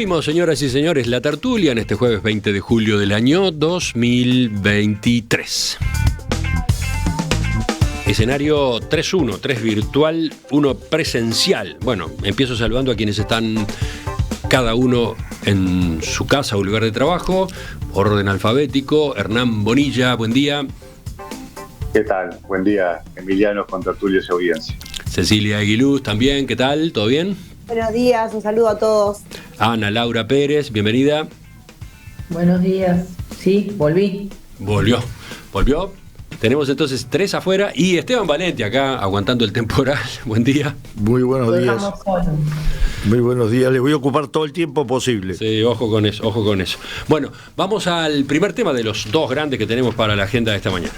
Abrimos, señoras y señores, la tertulia en este jueves 20 de julio del año 2023. Escenario 3-1, 3 virtual, 1 presencial. Bueno, empiezo saludando a quienes están cada uno en su casa o lugar de trabajo. Orden alfabético. Hernán Bonilla, buen día. ¿Qué tal? Buen día, Emiliano, con tertulios y audiencia. Cecilia Aguiluz también, ¿qué tal? ¿Todo bien? Buenos días, un saludo a todos. Ana Laura Pérez, bienvenida. Buenos días. Sí, volví. Volvió. Tenemos entonces 3 afuera y Esteban Valenti acá aguantando el temporal. Buen día. Muy buenos días. Muy buenos días. Les voy a ocupar todo el tiempo posible. Sí, ojo con eso. Bueno, vamos al primer tema de los 2 grandes que tenemos para la agenda de esta mañana.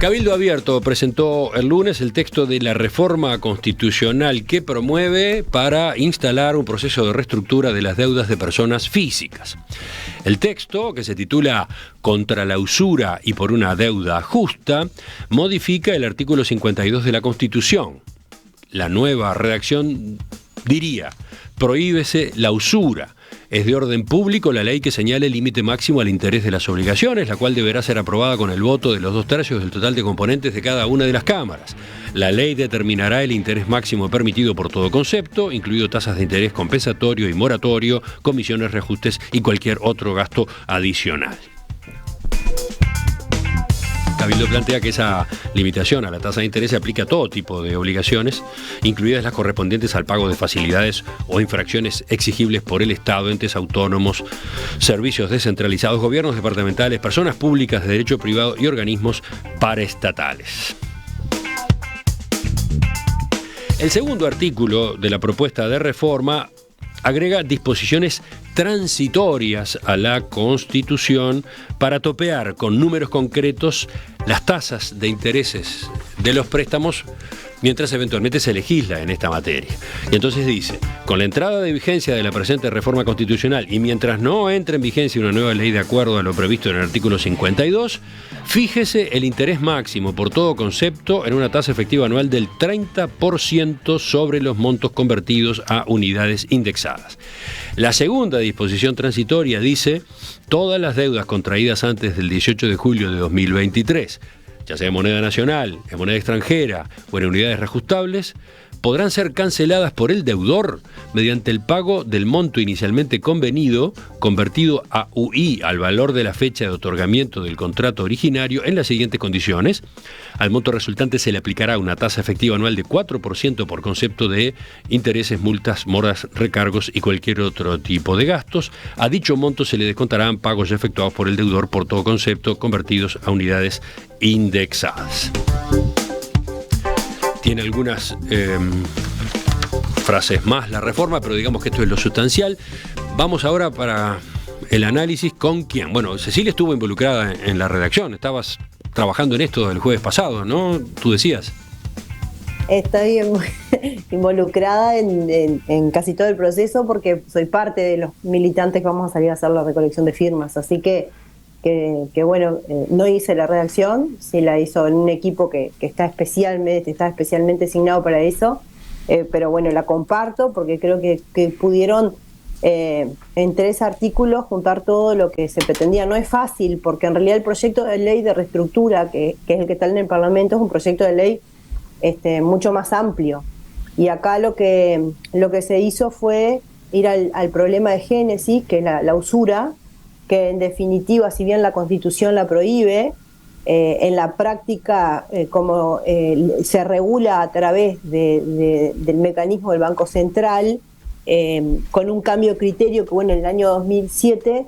Cabildo Abierto presentó el lunes el texto de la reforma constitucional que promueve para instalar un proceso de reestructura de las deudas de personas físicas. El texto, que se titula Contra la usura y por una deuda justa, modifica el artículo 52 de la Constitución. La nueva redacción diría: prohíbese la usura. Es de orden público la ley que señala el límite máximo al interés de las obligaciones, la cual deberá ser aprobada con el voto de los 2/3 del total de componentes de cada una de las cámaras. La ley determinará el interés máximo permitido por todo concepto, incluido tasas de interés compensatorio y moratorio, comisiones, reajustes y cualquier otro gasto adicional. Cabildo plantea que esa limitación a la tasa de interés se aplica a todo tipo de obligaciones, incluidas las correspondientes al pago de facilidades o infracciones exigibles por el Estado, entes autónomos, servicios descentralizados, gobiernos departamentales, personas públicas de derecho privado y organismos paraestatales. El segundo artículo de la propuesta de reforma agrega disposiciones transitorias a la Constitución para topear con números concretos las tasas de intereses de los préstamos mientras eventualmente se legisla en esta materia. Y entonces dice: con la entrada de vigencia de la presente reforma constitucional y mientras no entre en vigencia una nueva ley de acuerdo a lo previsto en el artículo 52, fíjese el interés máximo por todo concepto en una tasa efectiva anual del 30% sobre los montos convertidos a unidades indexadas. La segunda disposición transitoria dice: todas las deudas contraídas antes del 18 de julio de 2023, ya sea en moneda nacional, en moneda extranjera o en unidades reajustables, podrán ser canceladas por el deudor mediante el pago del monto inicialmente convenido, convertido a UI al valor de la fecha de otorgamiento del contrato originario en las siguientes condiciones. Al monto resultante se le aplicará una tasa efectiva anual de 4% por concepto de intereses, multas, moras, recargos y cualquier otro tipo de gastos. A dicho monto se le descontarán pagos efectuados por el deudor por todo concepto convertidos a unidades indexadas. Tiene algunas frases más la reforma, pero digamos que esto es lo sustancial. Vamos ahora para el análisis con quién. Bueno, Cecilia estuvo involucrada en la redacción, estabas trabajando en esto el jueves pasado, ¿no? Tú decías. Estoy involucrada en casi todo el proceso porque soy parte de los militantes que vamos a salir a hacer la recolección de firmas, así que bueno, no hice la redacción, sí la hizo en un equipo que está especialmente asignado para eso, pero bueno, la comparto porque creo que pudieron en 3 artículos juntar todo lo que se pretendía. No es fácil porque en realidad el proyecto de ley de reestructura, que es el que está en el Parlamento, es un proyecto de ley mucho más amplio, y acá lo que se hizo fue ir al problema de génesis, que es la usura, que en definitiva, si bien la Constitución la prohíbe, en la práctica, como se regula a través del mecanismo del Banco Central, con un cambio de criterio que, bueno, en el año 2007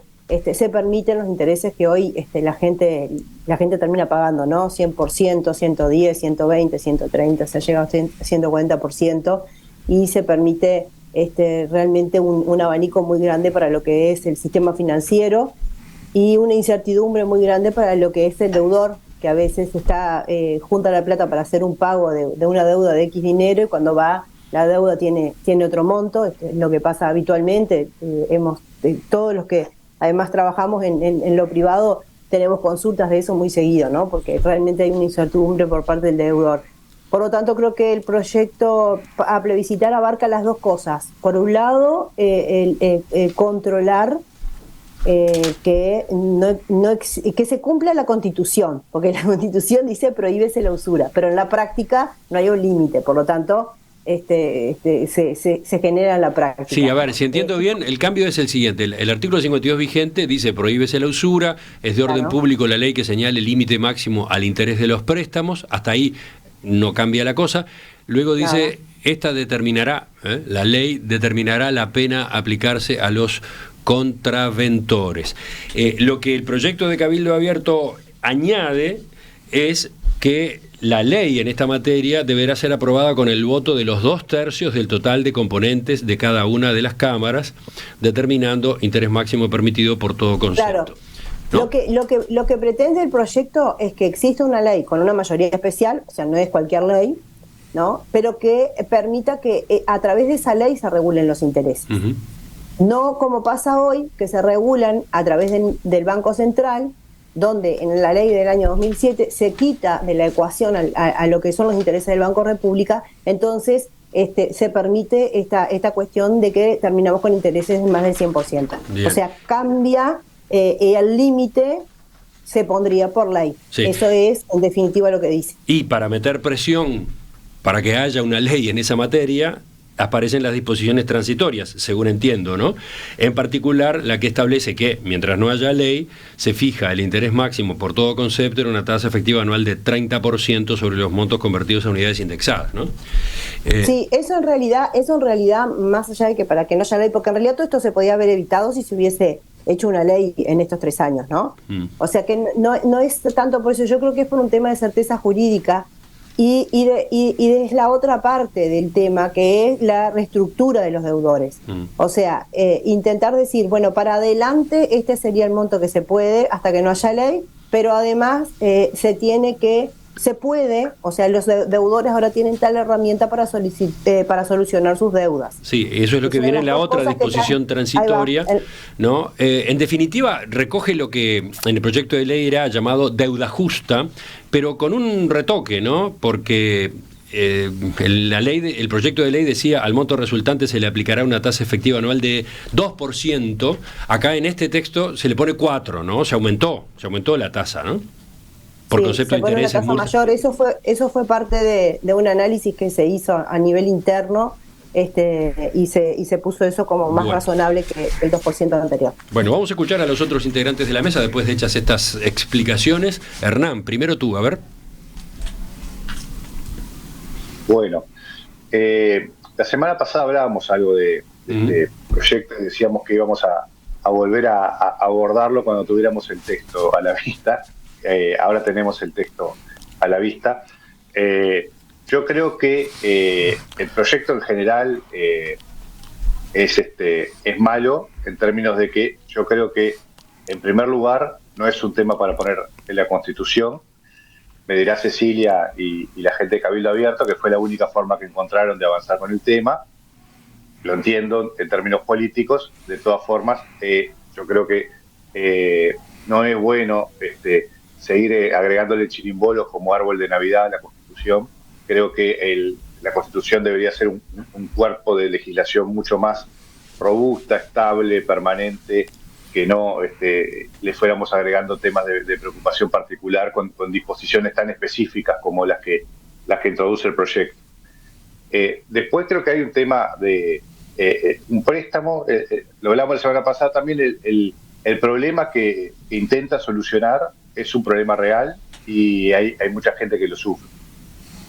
se permiten los intereses que hoy la gente termina pagando, ¿no? 100%, 110, 120, 130, se ha llegado a 140%, y se permite realmente un abanico muy grande para lo que es el sistema financiero y una incertidumbre muy grande para lo que es el deudor, que a veces junta la plata para hacer un pago de una deuda de X dinero, y cuando va la deuda tiene otro monto. Es lo que pasa habitualmente. Todos los que además trabajamos en lo privado tenemos consultas de eso muy seguido, ¿no? Porque realmente hay una incertidumbre por parte del deudor. Por lo tanto, creo que el proyecto a plebiscitar abarca las dos cosas. Por un lado, controlar que se cumpla la Constitución, porque la Constitución dice prohíbese la usura, pero en la práctica no hay un límite, por lo tanto se genera en la práctica. Sí, a ver, si entiendo bien, el cambio es el siguiente. El artículo 52 vigente dice prohíbese la usura, es de orden público la ley que señale el límite máximo al interés de los préstamos, hasta ahí no cambia la cosa. Luego dice, esta determinará, la ley determinará la pena a aplicarse a los contraventores. Lo que el proyecto de Cabildo Abierto añade es que la ley en esta materia deberá ser aprobada con el voto de los 2/3 del total de componentes de cada una de las cámaras, determinando interés máximo permitido por todo concepto. Claro. ¿No? Lo que pretende el proyecto es que exista una ley con una mayoría especial, o sea, no es cualquier ley, ¿no? Pero que permita que a través de esa ley se regulen los intereses. Uh-huh. No como pasa hoy, que se regulan a través del Banco Central, donde en la ley del año 2007 se quita de la ecuación a lo que son los intereses del Banco República, entonces se permite esta cuestión de que terminamos con intereses de más del 100%. Bien. O sea, cambia el límite se pondría por ley. Sí. Eso es, en definitiva, lo que dice. Y para meter presión, para que haya una ley en esa materia, aparecen las disposiciones transitorias, según entiendo, ¿no? En particular, la que establece que, mientras no haya ley, se fija el interés máximo por todo concepto en una tasa efectiva anual de 30% sobre los montos convertidos a unidades indexadas, ¿no? Sí, eso en realidad, más allá de que para que no haya ley, porque en realidad todo esto se podía haber evitado si se hubiese hecho una ley en estos 3 años, ¿no? O sea que no es tanto por eso, yo creo que es por un tema de certeza jurídica. Y es la otra parte del tema, que es la reestructura de los deudores. O sea, intentar decir, bueno, para adelante este sería el monto que se puede hasta que no haya ley, pero además se puede, o sea, los deudores ahora tienen tal herramienta para solucionar sus deudas. Sí, eso es lo que viene en la otra disposición transitoria, ¿no? En definitiva, recoge lo que en el proyecto de ley era llamado deuda justa, pero con un retoque, ¿no? Porque el proyecto de ley decía al monto resultante se le aplicará una tasa efectiva anual de 2%. Acá en este texto se le pone 4%, ¿no? Se aumentó la tasa, ¿no? Por concepto de interés una tasa mayor. Eso fue parte de un análisis que se hizo a nivel interno, y se puso eso como más razonable que el 2% anterior. Bueno, vamos a escuchar a los otros integrantes de la mesa después de hechas estas explicaciones. Hernán, primero tú, a ver. Bueno, la semana pasada hablábamos algo de este proyecto y decíamos que íbamos a volver a abordarlo cuando tuviéramos el texto a la vista. Ahora tenemos el texto a la vista. Yo creo que el proyecto en general es malo en términos de que yo creo que, en primer lugar, no es un tema para poner en la Constitución. Me dirá Cecilia y la gente de Cabildo Abierto que fue la única forma que encontraron de avanzar con el tema. Lo entiendo en términos políticos. De todas formas, yo creo que no es bueno seguir agregándole chirimbolos como árbol de Navidad a la Constitución. Creo que la Constitución debería ser un cuerpo de legislación mucho más robusta, estable, permanente, que no le fuéramos agregando temas de preocupación particular con disposiciones tan específicas como las que introduce el proyecto. Después creo que hay un tema de un préstamo, lo hablamos la semana pasada también, el problema que intenta solucionar es un problema real y hay mucha gente que lo sufre.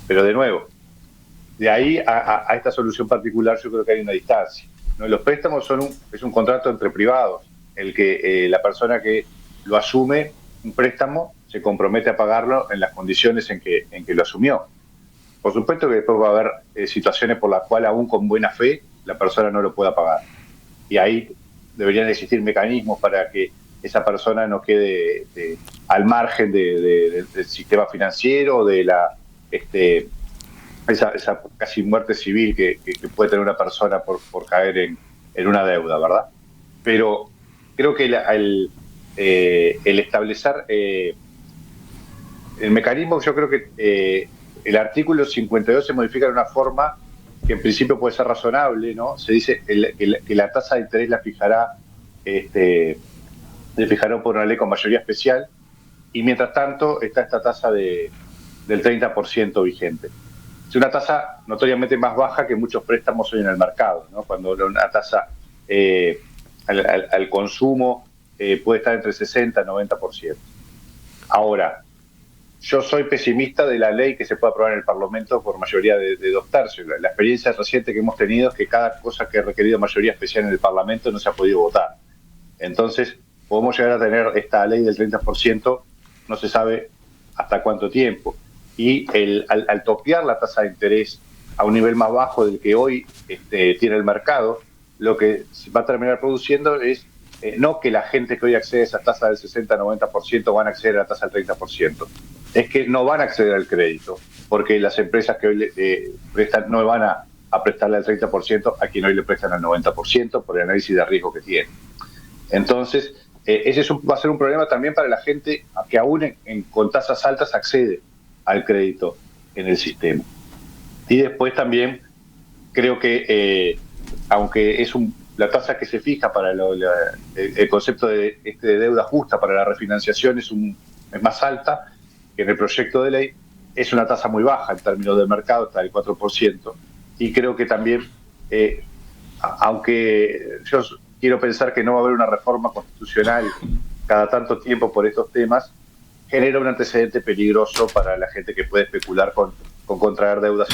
Pero de nuevo, de ahí a esta solución particular yo creo que hay una distancia, ¿no? Los préstamos es un contrato entre privados, el que la persona que lo asume un préstamo se compromete a pagarlo en las condiciones en que lo asumió. Por supuesto que después va a haber situaciones por las cuales aún con buena fe la persona no lo pueda pagar. Y ahí deberían existir mecanismos para que esa persona no quede al margen del sistema financiero, de esa casi muerte civil que puede tener una persona por caer en una deuda, ¿verdad? Pero creo que el establecer el mecanismo, yo creo que el artículo 52 se modifica de una forma que en principio puede ser razonable, ¿no? Se dice que la tasa de interés la fijará por una ley con mayoría especial, y mientras tanto está esta tasa del 30% vigente. Es una tasa notoriamente más baja que muchos préstamos hoy en el mercado, ¿no? Cuando una tasa al consumo puede estar entre 60 y 90%. Ahora, yo soy pesimista de la ley que se puede aprobar en el Parlamento por mayoría de 2/3. La experiencia reciente que hemos tenido es que cada cosa que ha requerido mayoría especial en el Parlamento no se ha podido votar. Entonces, podemos llegar a tener esta ley del 30%, no se sabe hasta cuánto tiempo. Y al topear la tasa de interés a un nivel más bajo del que hoy tiene el mercado, lo que se va a terminar produciendo es no que la gente que hoy accede a esa tasa del 60-90% van a acceder a la tasa del 30%. Es que no van a acceder al crédito, porque las empresas que hoy le prestan no van a prestarle al 30% a quien hoy le prestan al 90% por el análisis de riesgo que tienen. Entonces, ese va a ser un problema también para la gente que aún con tasas altas accede al crédito en el sistema. Y después también creo que, aunque es la tasa que se fija para el concepto de deuda justa para la refinanciación es más alta que en el proyecto de ley, es una tasa muy baja en términos del mercado, está del 4%, y creo que también, aunque yo quiero pensar que no va a haber una reforma constitucional cada tanto tiempo por estos temas, genera un antecedente peligroso para la gente que puede especular con contraer deudas.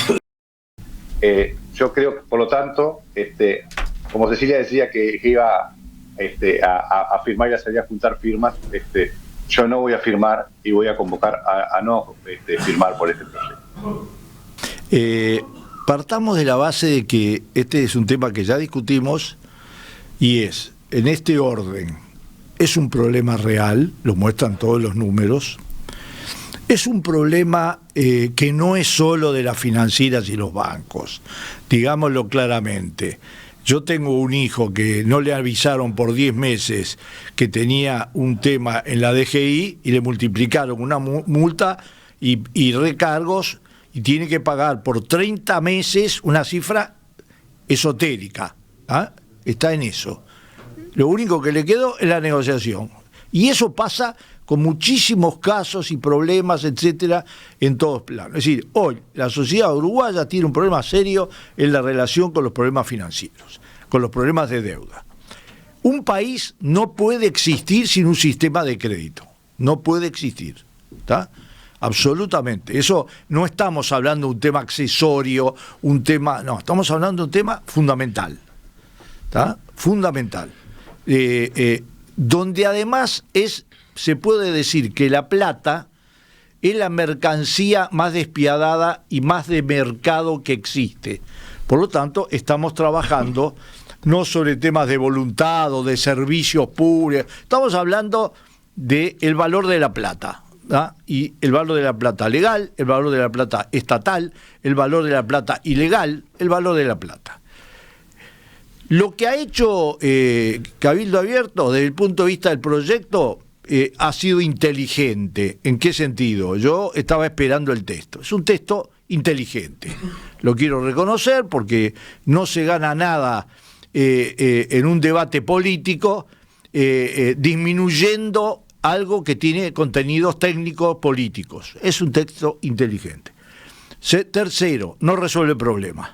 Yo creo, por lo tanto, como Cecilia decía que iba a firmar y a salir a juntar firmas, yo no voy a firmar y voy a convocar a no firmar por este proyecto. Partamos de la base de que este es un tema que ya discutimos y es, en este orden, es un problema real, lo muestran todos los números, es un problema que no es solo de las financieras y los bancos, digámoslo claramente. Yo tengo un hijo que no le avisaron por 10 meses que tenía un tema en la DGI y le multiplicaron una multa y recargos y tiene que pagar por 30 meses una cifra esotérica. ¿Ah? Está en eso. Lo único que le quedó es la negociación. Y eso pasa con muchísimos casos y problemas, etcétera, en todos planos. Es decir, hoy la sociedad uruguaya tiene un problema serio en la relación con los problemas financieros, con los problemas de deuda. Un país no puede existir sin un sistema de crédito. No puede existir. ¿Está? Absolutamente. Eso no estamos hablando de un tema accesorio, no, estamos hablando de un tema fundamental. ¿Está? Fundamental. Donde además se puede decir que la plata es la mercancía más despiadada y más de mercado que existe. Por lo tanto, estamos trabajando no sobre temas de voluntad o de servicios públicos, estamos hablando del valor de la plata. ¿Ah? Y el valor de la plata legal, el valor de la plata estatal, el valor de la plata ilegal, el valor de la plata. Lo que ha hecho Cabildo Abierto desde el punto de vista del proyecto ha sido inteligente. ¿En qué sentido? Yo estaba esperando el texto. Es un texto inteligente. Lo quiero reconocer porque no se gana nada en un debate político disminuyendo algo que tiene contenidos técnicos políticos. Es un texto inteligente. Tercero, no resuelve problemas.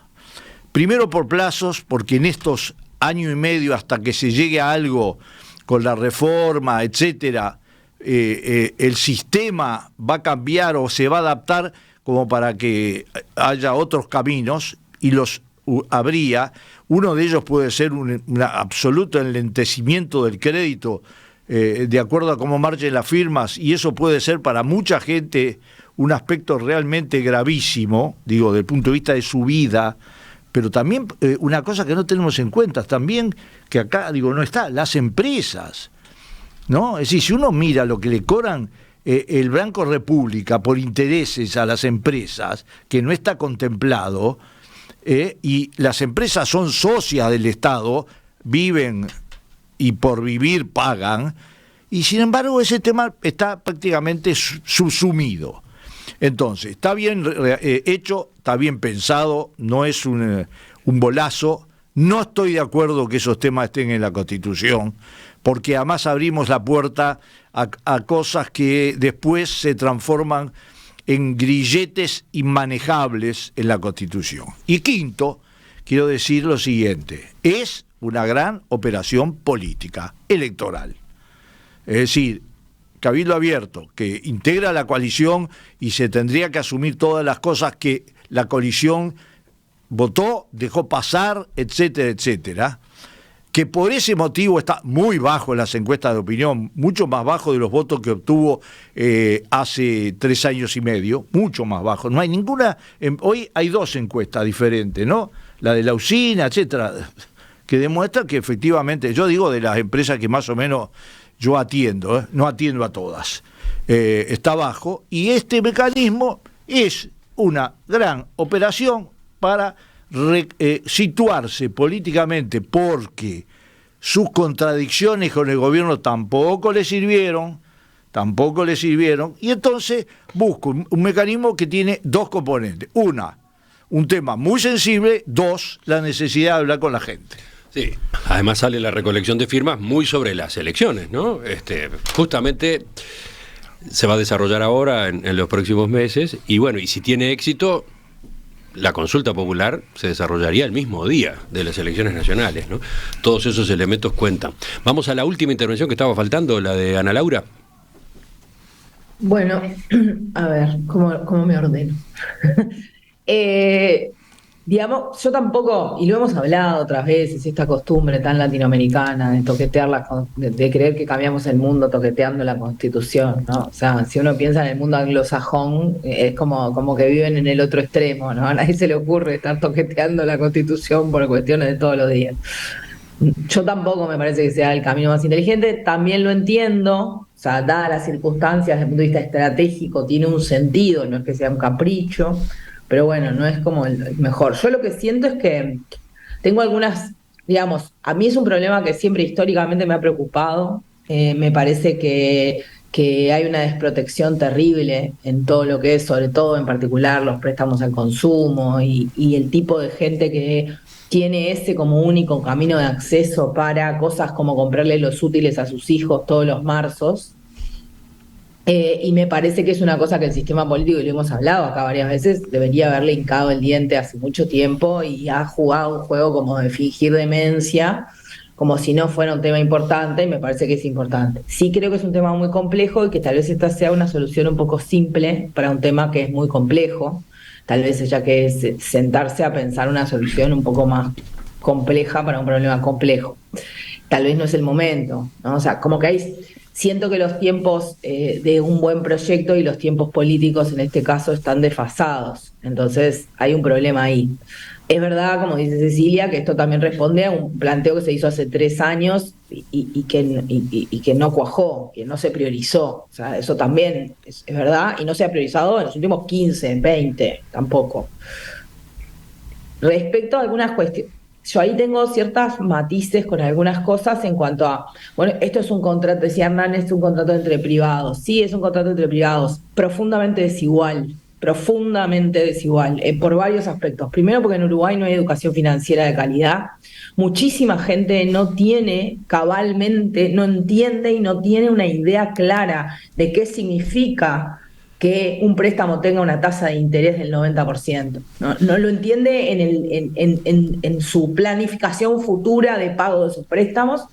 Primero por plazos, porque en estos años y medio hasta que se llegue a algo con la reforma, etcétera, el sistema va a cambiar o se va a adaptar como para que haya otros caminos, y los habría. Uno de ellos puede ser un absoluto enlentecimiento del crédito de acuerdo a cómo marchen las firmas, y eso puede ser para mucha gente un aspecto realmente gravísimo, digo, desde el punto de vista de su vida. Pero también una cosa que no tenemos en cuenta, también que acá, digo, no está, las empresas, ¿no? Es decir, si uno mira lo que le cobran el Banco República por intereses a las empresas, que no está contemplado, y las empresas son socias del Estado, viven y por vivir pagan, y sin embargo ese tema está prácticamente subsumido. Entonces, está bien hecho, está bien pensado, no es un bolazo. No estoy de acuerdo que esos temas estén en la Constitución, porque además abrimos la puerta a cosas que después se transforman en grilletes inmanejables en la Constitución. Y quinto, quiero decir lo siguiente, es una gran operación política, electoral. Es decir, Cabildo Abierto, que integra la coalición y se tendría que asumir todas las cosas que la coalición votó, dejó pasar, etcétera, etcétera, que por ese motivo está muy bajo en las encuestas de opinión, mucho más bajo de los votos que obtuvo hace 3 años y medio, mucho más bajo. No hay ninguna, hoy hay 2 encuestas diferentes, ¿no? La de la usina, etcétera, que demuestra que efectivamente, yo digo de las empresas que más o menos yo atiendo, no atiendo a todas, está bajo, y este mecanismo es una gran operación para situarse políticamente, porque sus contradicciones con el gobierno tampoco le sirvieron, y entonces busca un mecanismo que tiene 2 componentes. Una, un tema muy sensible; 2, la necesidad de hablar con la gente. Sí, además sale la recolección de firmas muy sobre las elecciones, ¿no? Justamente se va a desarrollar ahora en los próximos meses, y bueno, y si tiene éxito, la consulta popular se desarrollaría el mismo día de las elecciones nacionales, ¿no? Todos esos elementos cuentan. Vamos a la última intervención que estaba faltando, la de Ana Laura. Bueno, a ver, ¿cómo me ordeno? Digamos, yo tampoco, y lo hemos hablado otras veces, esta costumbre tan latinoamericana de toquetear de creer que cambiamos el mundo toqueteando la Constitución, ¿no? O sea, si uno piensa en el mundo anglosajón, es como que viven en el otro extremo, ¿no? A nadie se le ocurre estar toqueteando la Constitución por cuestiones de todos los días. Yo tampoco me parece que sea el camino más inteligente, también lo entiendo, o sea, dadas las circunstancias desde el punto de vista estratégico, tiene un sentido, no es que sea un capricho. Pero bueno, no es como el mejor. Yo lo que siento es que tengo algunas, digamos, a mí es un problema que siempre históricamente me ha preocupado. Me parece que hay una desprotección terrible en todo lo que es, sobre todo en particular los préstamos al consumo y el tipo de gente que tiene ese como único camino de acceso para cosas como comprarle los útiles a sus hijos todos los marzos. Y me parece que es una cosa que el sistema político, y lo hemos hablado acá varias veces, debería haberle hincado el diente hace mucho tiempo, y ha jugado un juego como de fingir demencia, como si no fuera un tema importante, y me parece que es importante. Sí creo que es un tema muy complejo y que tal vez esta sea una solución un poco simple para un tema que es muy complejo. Tal vez haya que sentarse a pensar una solución un poco más compleja para un problema complejo. Tal vez no es el momento, ¿no? O sea, como que siento que los tiempos de un buen proyecto y los tiempos políticos en este caso están desfasados. Entonces hay un problema ahí. Es verdad, como dice Cecilia, que esto también responde a un planteo que se hizo hace 3 años y que no cuajó, que no se priorizó. O sea, eso también es verdad, y no se ha priorizado en los últimos 15, 20 tampoco. Respecto a algunas cuestiones, yo ahí tengo ciertas matices con algunas cosas en cuanto a, bueno, esto es un contrato, decía Hernán, es un contrato entre privados. Sí, es un contrato entre privados, profundamente desigual, por varios aspectos. Primero, porque en Uruguay no hay educación financiera de calidad. Muchísima gente no tiene cabalmente, no entiende y no tiene una idea clara de qué significa que un préstamo tenga una tasa de interés del 90%. No lo entiende en su planificación futura de pago de sus préstamos.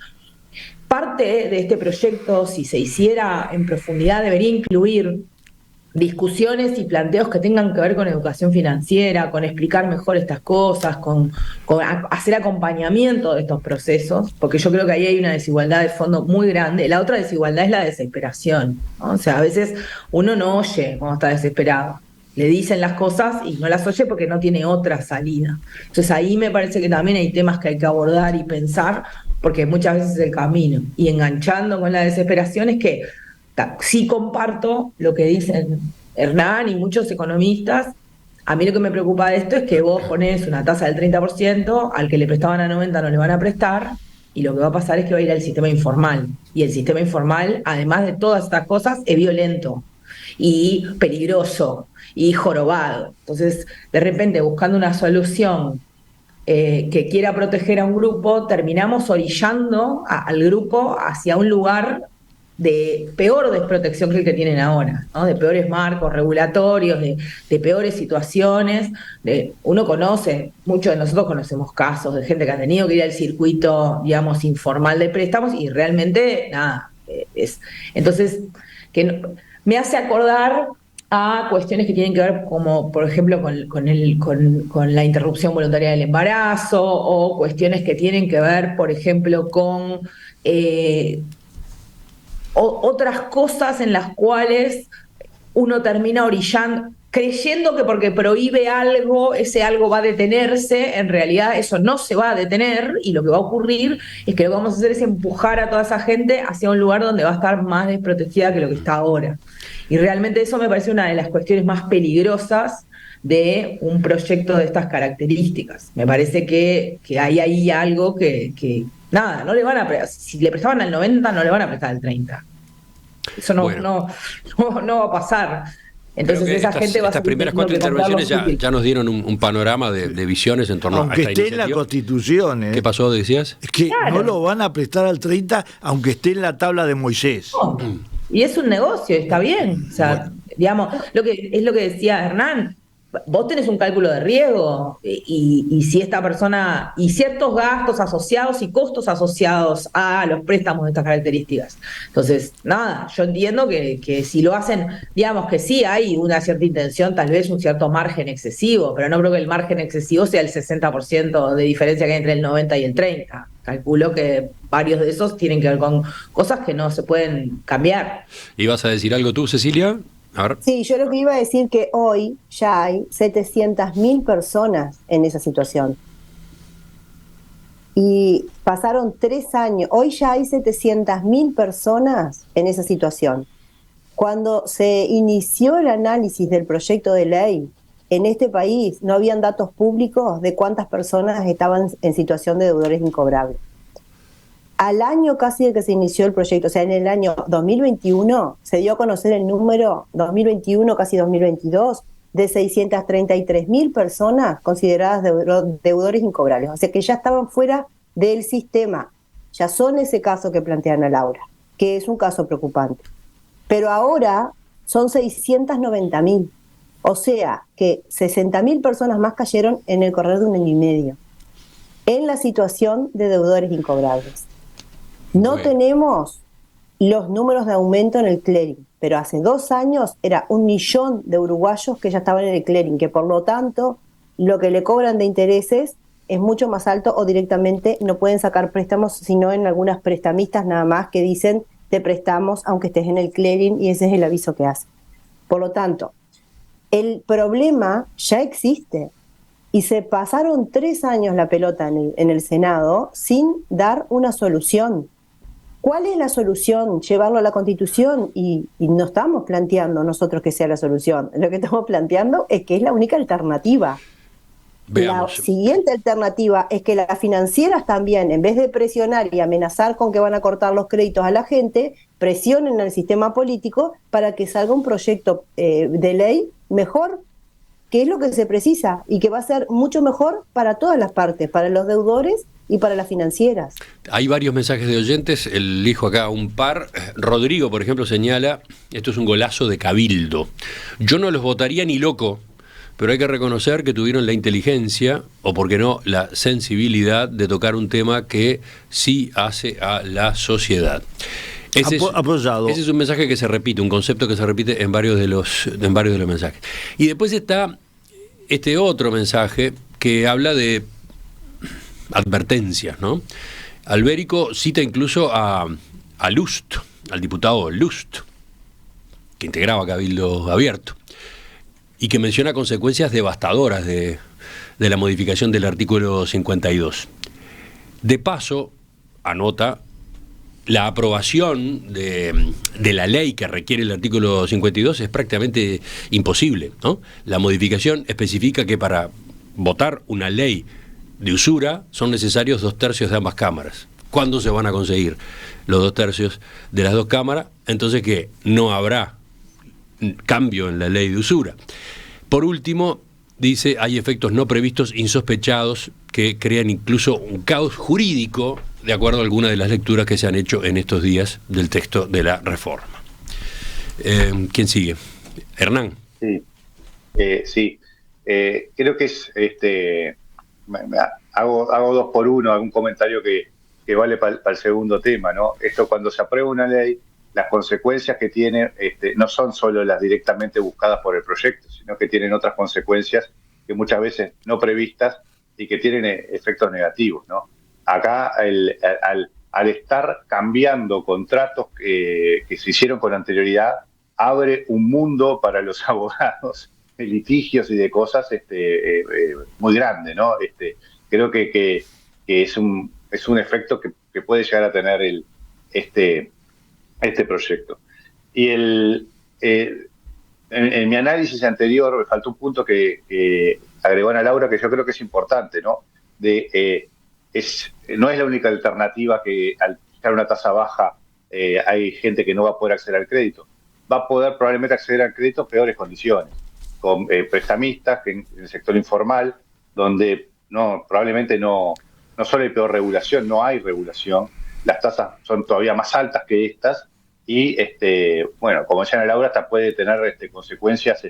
Parte de este proyecto, si se hiciera en profundidad, debería incluir discusiones y planteos que tengan que ver con educación financiera, con explicar mejor estas cosas, con hacer acompañamiento de estos procesos, porque yo creo que ahí hay una desigualdad de fondo muy grande. La otra desigualdad es la desesperación, ¿no? O sea, a veces uno no oye cuando está desesperado. Le dicen las cosas y no las oye porque no tiene otra salida. Entonces ahí me parece que también hay temas que hay que abordar y pensar, porque muchas veces es el camino. Y enganchando con la desesperación es que sí comparto lo que dicen Hernán y muchos economistas. A mí lo que me preocupa de esto es que vos ponés una tasa del 30%, al que le prestaban a 90 no le van a prestar, y lo que va a pasar es que va a ir al sistema informal. Y el sistema informal, además de todas estas cosas, es violento. y peligroso y jorobado. Entonces, de repente, buscando una solución que quiera proteger a un grupo, terminamos orillando al grupo hacia un lugar de peor desprotección que el que tienen ahora, ¿no? De peores marcos regulatorios, de peores situaciones. Uno conoce, muchos de nosotros conocemos casos de gente que ha tenido que ir al circuito, digamos, informal de préstamos y realmente, nada, entonces, me hace acordar a cuestiones que tienen que ver como, por ejemplo, con la interrupción voluntaria del embarazo, o cuestiones que tienen que ver, por ejemplo, con otras cosas en las cuales uno termina orillando, creyendo que porque prohíbe algo, ese algo va a detenerse. En realidad eso no se va a detener, y lo que va a ocurrir es que lo que vamos a hacer es empujar a toda esa gente hacia un lugar donde va a estar más desprotegida que lo que está ahora. Y realmente eso me parece una de las cuestiones más peligrosas de un proyecto de estas características. Me parece que hay ahí algo que nada, no le van a si le prestaban al 90, no le van a prestar al 30. Eso no va a pasar. Entonces esa gente va a estas primeras 4 intervenciones ya nos dieron un panorama de visiones en torno a esta iniciativa. Aunque esté en la Constitución. ¿Qué pasó, decías? Es que no lo van a prestar al 30, aunque esté en la tabla de Moisés. No. Y es un negocio, está bien. O sea, digamos, lo que decía Hernán. Vos tenés un cálculo de riesgo, y si esta persona, y ciertos gastos asociados y costos asociados a los préstamos de estas características. Entonces, nada, yo entiendo que si lo hacen, digamos que sí hay una cierta intención, tal vez un cierto margen excesivo, pero no creo que el margen excesivo sea el 60% de diferencia que hay entre el 90 y el 30. Calculo que varios de esos tienen que ver con cosas que no se pueden cambiar. ¿Ibas a decir algo tú, Cecilia? A ver. Sí, yo lo que iba a decir que hoy ya hay 700.000 personas en esa situación. Y pasaron 3 años, hoy ya hay 700.000 personas en esa situación. Cuando se inició el análisis del proyecto de ley, en este país no habían datos públicos de cuántas personas estaban en situación de deudores incobrables. Al año casi de que se inició el proyecto, o sea, en el año 2021, se dio a conocer el número, 2021, casi 2022, de 633.000 personas consideradas deudores incobrables. O sea, que ya estaban fuera del sistema. Ya son ese caso que plantea Ana Laura, que es un caso preocupante. Pero ahora son 690.000. O sea, que 60.000 personas más cayeron en el correr de 1 año y medio en la situación de deudores incobrables. No tenemos los números de aumento en el clearing, pero hace 2 años era 1 millón de uruguayos que ya estaban en el clearing, que por lo tanto lo que le cobran de intereses es mucho más alto, o directamente no pueden sacar préstamos, sino en algunas prestamistas nada más que dicen te prestamos aunque estés en el clearing, y ese es el aviso que hacen. Por lo tanto, el problema ya existe. Y se pasaron 3 años la pelota en el Senado sin dar una solución. ¿Cuál es la solución? Llevarlo a la Constitución, y no estamos planteando nosotros que sea la solución. Lo que estamos planteando es que es la única alternativa. Veamos. La siguiente alternativa es que las financieras también, en vez de presionar y amenazar con que van a cortar los créditos a la gente, presionen al sistema político para que salga un proyecto de ley mejor, que es lo que se precisa y que va a ser mucho mejor para todas las partes, para los deudores y para las financieras. Hay varios mensajes de oyentes, elijo acá un par. Rodrigo, por ejemplo, señala, esto es un golazo de Cabildo. Yo no los votaría ni loco, pero hay que reconocer que tuvieron la inteligencia, o por qué no, la sensibilidad de tocar un tema que sí hace a la sociedad. Apoyado. Ese es un mensaje que se repite, un concepto que se repite en varios de los mensajes. Y después está este otro mensaje que habla de advertencias, ¿no? Albérico cita incluso a Lust, al diputado Lust, que integraba Cabildo Abierto, y que menciona consecuencias devastadoras de la modificación del artículo 52. De paso, anota, la aprobación de la ley que requiere el artículo 52 es prácticamente imposible, ¿no? La modificación especifica que para votar una ley de usura son necesarios 2/3 de ambas cámaras. ¿Cuándo se van a conseguir los 2/3 de las 2 cámaras? Entonces, ¿qué? No habrá cambio en la ley de usura. Por último, dice, hay efectos no previstos insospechados que crean incluso un caos jurídico, de acuerdo a algunas de las lecturas que se han hecho en estos días del texto de la reforma. ¿Quién sigue? Hernán. Sí, creo que es, hago 2 por 1, algún comentario que vale para el segundo tema, ¿no? Esto, cuando se aprueba una ley, las consecuencias que tiene no son solo las directamente buscadas por el proyecto, sino que tienen otras consecuencias que muchas veces no previstas y que tienen efectos negativos, ¿no? Acá, al estar cambiando contratos que se hicieron con anterioridad, abre un mundo para los abogados de litigios y de cosas muy grande, ¿no? Creo que es un efecto que puede llegar a tener este proyecto. Y en mi análisis anterior me faltó un punto que agregó Ana Laura, que yo creo que es importante, ¿no? No es la única alternativa que al fijar una tasa baja hay gente que no va a poder acceder al crédito. Va a poder probablemente acceder al crédito en peores condiciones, con prestamistas en el sector informal, donde probablemente no solo hay peor regulación, no hay regulación, las tasas son todavía más altas que estas, y como decía Ana Laura, hasta puede tener consecuencias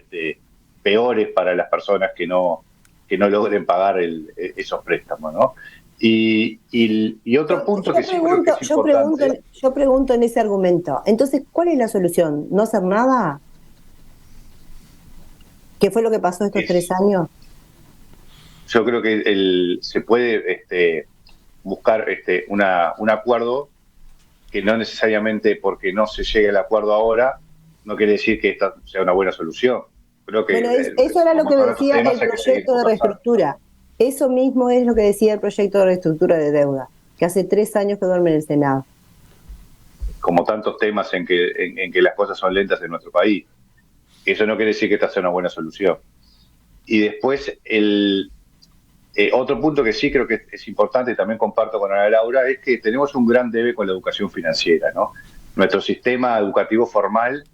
peores para las personas que no logren pagar esos préstamos, ¿no? Y otro punto que sí creo que es importante. Yo pregunto en ese argumento, entonces, ¿cuál es la solución? ¿No hacer nada? ¿Qué fue lo que pasó estos 3 años? Yo creo que se puede buscar un acuerdo, que no necesariamente porque no se llegue al acuerdo ahora, no quiere decir que esta sea una buena solución. Creo que eso era lo que decía el proyecto de reestructura. Eso mismo es lo que decía el proyecto de reestructura de deuda, que hace 3 años que duerme en el Senado. Como tantos temas en que las cosas son lentas en nuestro país. Eso no quiere decir que esta sea una buena solución. Y después, otro punto que sí creo que es importante, y también comparto con Ana Laura, es que tenemos un gran debe con la educación financiera, ¿no? Nuestro sistema educativo formal,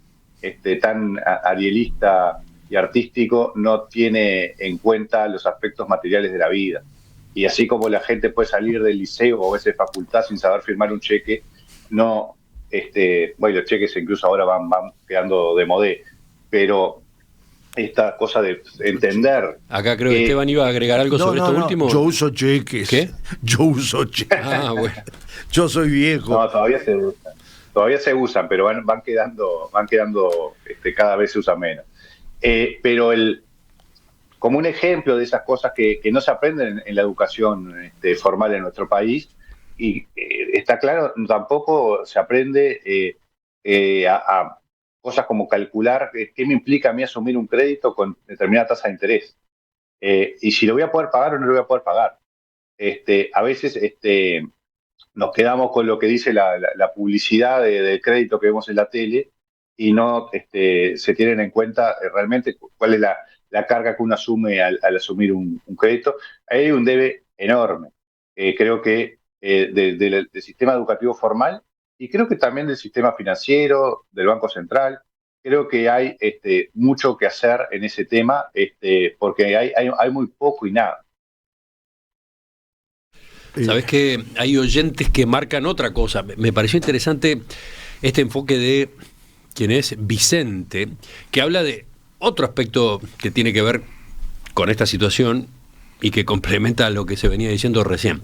tan arielista y artístico, no tiene en cuenta los aspectos materiales de la vida. Y así como la gente puede salir del liceo o a veces facultad sin saber firmar un cheque, los cheques incluso ahora van quedando de modé, pero esta cosa de entender... Acá creo que Esteban iba a agregar algo sobre esto último. Yo uso cheques. ¿Qué? Yo uso cheques. Ah, bueno. Yo soy viejo. No, todavía se usan, pero van quedando cada vez se usan menos. Pero como un ejemplo de esas cosas que no se aprenden en la educación formal en nuestro país, y está claro, tampoco se aprende a cosas como calcular qué me implica a mí asumir un crédito con determinada tasa de interés, y si lo voy a poder pagar o no lo voy a poder pagar. A veces nos quedamos con lo que dice la publicidad del crédito que vemos en la tele, y no se tienen en cuenta realmente cuál es la carga que uno asume al asumir un crédito. Hay un debe enorme, creo que del sistema educativo formal, y creo que también del sistema financiero, del Banco Central. Creo que hay mucho que hacer en ese tema, porque hay muy poco y nada. Sabes que hay oyentes que marcan otra cosa. Me pareció interesante este enfoque de quien es Vicente, que habla de otro aspecto que tiene que ver con esta situación y que complementa lo que se venía diciendo recién.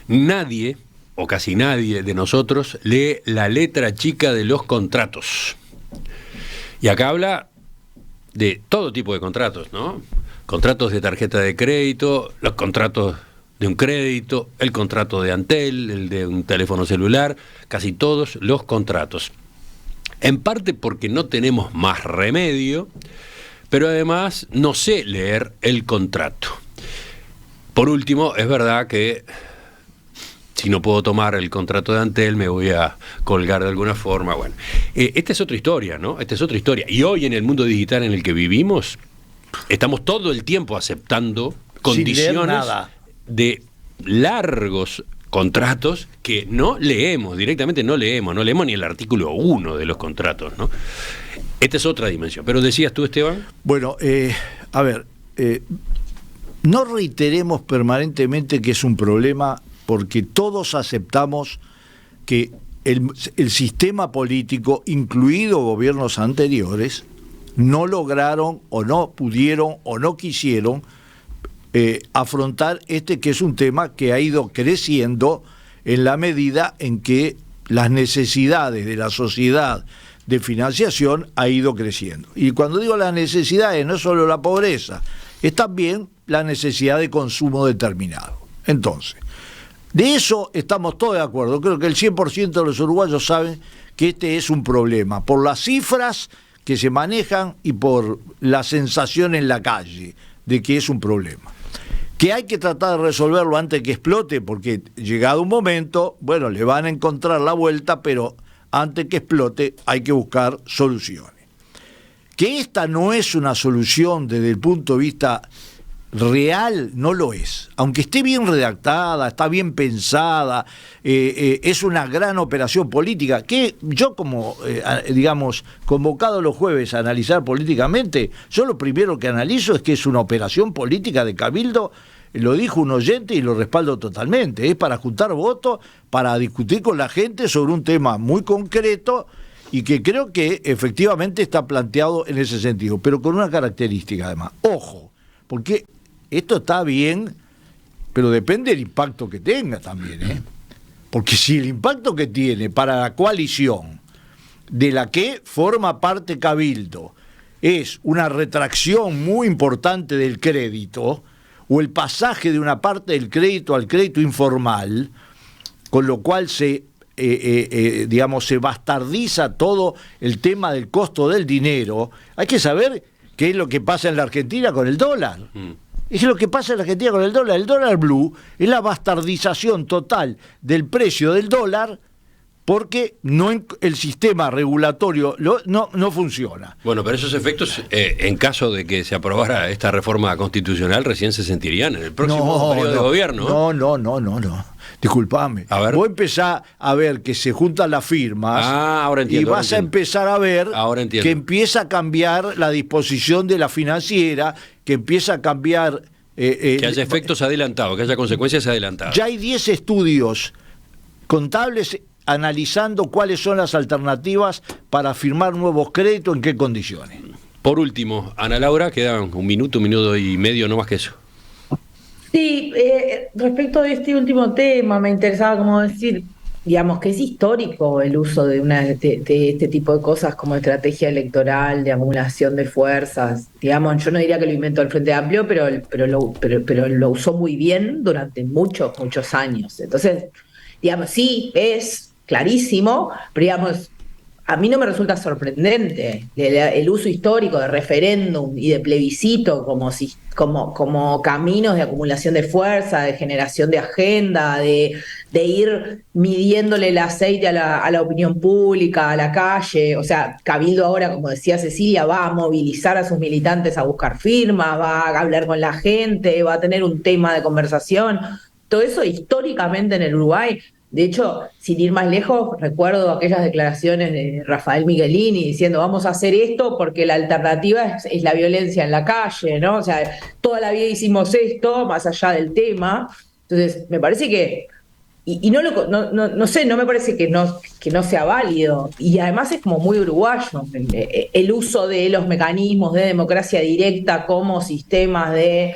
Nadie, o casi nadie de nosotros, lee la letra chica de los contratos. Y acá habla de todo tipo de contratos, ¿no? Contratos de tarjeta de crédito, los contratos de un crédito, el contrato de Antel, el de un teléfono celular, casi todos los contratos. En parte porque no tenemos más remedio, pero además no sé leer el contrato. Por último, es verdad que si no puedo tomar el contrato de Antel, me voy a colgar de alguna forma. Bueno, esta es otra historia, ¿no? Esta es otra historia. Y hoy en el mundo digital en el que vivimos, estamos todo el tiempo aceptando condiciones de largos contratos que no leemos, directamente no leemos ni el artículo 1 de los contratos, ¿no? Esta es otra dimensión. Pero decías tú, Esteban. Bueno, a ver, no reiteremos permanentemente que es un problema, porque todos aceptamos que el sistema político, incluido gobiernos anteriores, no lograron o no pudieron o no quisieron afrontar que es un tema que ha ido creciendo en la medida en que las necesidades de la sociedad de financiación ha ido creciendo. Y cuando digo las necesidades, no es solo la pobreza, es también la necesidad de consumo determinado. Entonces, de eso estamos todos de acuerdo. Creo que el 100% de los uruguayos saben que este es un problema, por las cifras que se manejan y por la sensación en la calle de que es un problema. Que hay que tratar de resolverlo antes que explote, porque llegado un momento, bueno, le van a encontrar la vuelta, pero antes que explote hay que buscar soluciones. Que esta no es una solución desde el punto de vista real, no lo es. Aunque esté bien redactada, está bien pensada, es una gran operación política, que yo como, digamos, convocado los jueves a analizar políticamente, yo lo primero que analizo es que es una operación política de Cabildo. Lo dijo un oyente y lo respaldo totalmente. Es para juntar votos, para discutir con la gente sobre un tema muy concreto y que creo que efectivamente está planteado en ese sentido, pero con una característica además. Ojo, porque esto está bien, pero depende del impacto que tenga también, ¿eh? Porque si el impacto que tiene para la coalición de la que forma parte Cabildo es una retracción muy importante del crédito, o el pasaje de una parte del crédito al crédito informal, con lo cual digamos, se bastardiza todo el tema del costo del dinero, hay que saber qué es lo que pasa en la Argentina con el dólar. Es lo que pasa en la Argentina con el dólar. El dólar blue es la bastardización total del precio del dólar, porque el sistema regulatorio no funciona. Bueno, pero esos efectos, en caso de que se aprobara esta reforma constitucional, recién se sentirían en el próximo periodo de gobierno. No. Disculpame. A ver. Vos empezás a ver que se juntan las firmas ahora entiendo, y vas a empezar a ver que empieza a cambiar la disposición de la financiera, que empieza a cambiar... que haya efectos adelantados, que haya consecuencias adelantadas. Ya hay 10 estudios contables analizando cuáles son las alternativas para firmar nuevos créditos, en qué condiciones. Por último, Ana Laura, quedan un minuto y medio, no más que eso. Sí, respecto de este último tema, me interesaba como decir, digamos, que es histórico el uso de este tipo de cosas como estrategia electoral, de acumulación de fuerzas. Digamos, yo no diría que lo inventó el Frente Amplio, pero lo usó muy bien durante muchos años. Entonces, digamos, sí, es clarísimo, pero digamos, a mí no me resulta sorprendente el uso histórico de referéndum y de plebiscito como caminos de acumulación de fuerza, de generación de agenda, de ir midiéndole el aceite a la opinión pública, a la calle. O sea, Cabildo ahora, como decía Cecilia, va a movilizar a sus militantes a buscar firmas, va a hablar con la gente, va a tener un tema de conversación. Todo eso históricamente en el Uruguay. De hecho, sin ir más lejos, recuerdo aquellas declaraciones de Rafael Michelini diciendo vamos a hacer esto porque la alternativa es la violencia en la calle, ¿no? O sea, toda la vida hicimos esto, más allá del tema. Entonces, me parece que... Y no sé, no me parece que no sea válido. Y además es como muy uruguayo el uso de los mecanismos de democracia directa como sistemas de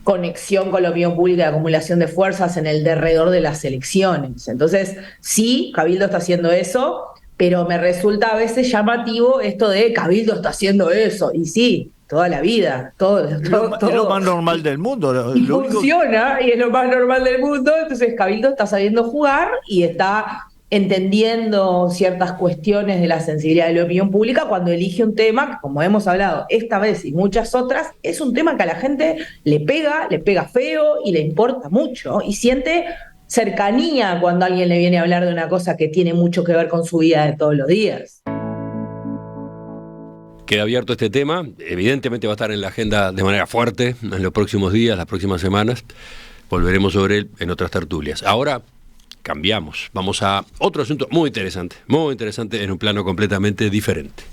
conexión con la opinión pública, de acumulación de fuerzas en el derredor de las elecciones. Entonces, sí, Cabildo está haciendo eso, pero me resulta a veces llamativo esto de Cabildo está haciendo eso. Y sí, toda la vida, todo. Es lo más normal del mundo. Y funciona, y es lo más normal del mundo. Entonces, Cabildo está sabiendo jugar y está entendiendo ciertas cuestiones de la sensibilidad de la opinión pública cuando elige un tema que, como hemos hablado esta vez y muchas otras, es un tema que a la gente le pega feo y le importa mucho y siente cercanía cuando alguien le viene a hablar de una cosa que tiene mucho que ver con su vida de todos los días. Queda abierto este tema, evidentemente va a estar en la agenda de manera fuerte en los próximos días, las próximas semanas. Volveremos sobre él en otras tertulias. Ahora cambiamos. Vamos a otro asunto muy interesante en un plano completamente diferente.